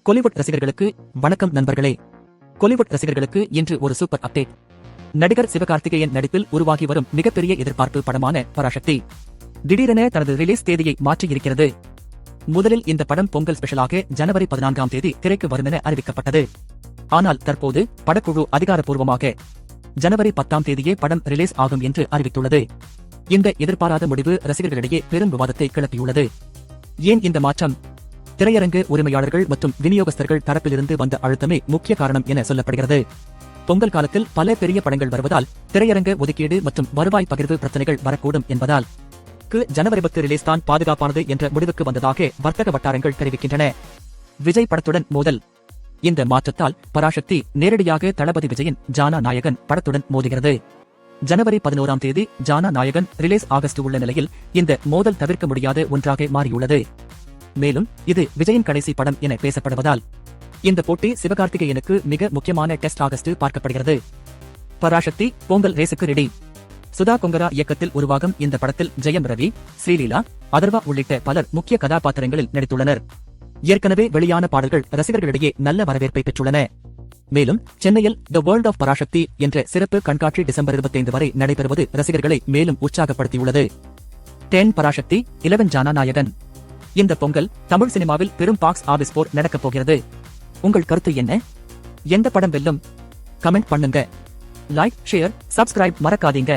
கோலிவுட் ரசிகர்களுக்கு வணக்கம் நண்பர்களே. கோலிவுட் ரசிகர்களுக்கு இன்று ஒரு சூப்பர் அப்டேட். நடிகர் சிவகார்த்திகேயன் நடிப்பில் உருவாகி வரும் மிகப்பெரிய எதிர்பார்ப்பு படமான பராசக்தி திடீரென தனது ரிலீஸ் தேதியை மாற்றியிருக்கிறது. முதலில் இந்த படம் பொங்கல் ஸ்பெஷலாக ஜனவரி 14ஆம் தேதி திரைக்கு வரும் என அறிவிக்கப்பட்டது. ஆனால் தற்போது படக்குழு அதிகாரப்பூர்வமாக ஜனவரி 10ஆம் தேதியே படம் ரிலீஸ் ஆகும் என்று அறிவித்துள்ளது. இந்த எதிர்பாராத முடிவு ரசிகர்களிடையே பெரும் விவாதத்தை கிளப்பியுள்ளது. ஏன் இந்த மாற்றம்? திரையரங்கு உரிமையாளர்கள் மற்றும் விநியோகஸ்தர்கள் தரப்பிலிருந்து வந்த அழுத்தமே முக்கிய காரணம் என சொல்லப்படுகிறது. பொங்கல் காலத்தில் பல பெரிய படங்கள் வருவதால் திரையரங்க ஒதுக்கீடு மற்றும் வருவாய் பகிர்வு பிரச்சனைகள் வரக்கூடும் என்பதால் ஜனவரி 10 ரிலீஸ் தான் பாதுகாப்பானது என்ற முடிவுக்கு வந்ததாக வர்த்தக வட்டாரங்கள் தெரிவிக்கின்றன. விஜய் படத்துடன் மோதல். இந்த மாற்றத்தால் பராசக்தி நேரடியாக தளபதி விஜயின் ஜானா நாயகன் படத்துடன் மோதுகிறது. ஜனவரி 11ஆம் தேதி ஜானா நாயகன் ரிலீஸ் ஆகஸ்ட் உள்ள நிலையில் இந்த மோதல் தவிர்க்க முடியாத ஒன்றாக மாறியுள்ளது. மேலும் இது விஜயின் கடைசி படம் என பேசப்படுவதால் இந்த போட்டி சிவகார்த்திகேயனுக்கு மிக முக்கியமான டெஸ்ட் ஆகஸ்ட் பார்க்கப்படுகிறது. பராசக்தி பொங்கல் ரேசுக்கு ரெடி. சுதா கொங்கரா இயக்கத்தில் உருவாகும் இந்த படத்தில் ஜெயம் ரவி, ஸ்ரீலீலா, அதர்வா உள்ளிட்ட பலர் முக்கிய கதாபாத்திரங்களில் நடித்துள்ளனர். ஏற்கனவே வெளியான பாடல்கள் ரசிகர்களிடையே நல்ல வரவேற்பை பெற்றுள்ளன. மேலும் சென்னையில் தி வேர்ல்ட் ஆஃப் பராசக்தி என்ற சிறப்பு கண்காட்சி டிசம்பர் 25 வரை நடைபெறுவது ரசிகர்களை மேலும் உற்சாகப்படுத்தியுள்ளது. 10 பராசக்தி 11 ஜானா நாயகன். இந்த பொங்கல் தமிழ் சினிமாவில் பெரும் பாக்ஸ் ஆபீஸ் போர் நடக்கப் போகிறது. உங்கள் கருத்து என்ன? எந்த படம் வெல்லும்? கமெண்ட் பண்ணுங்க. லைக், ஷேர், சப்ஸ்கிரைப் மறக்காதீங்க.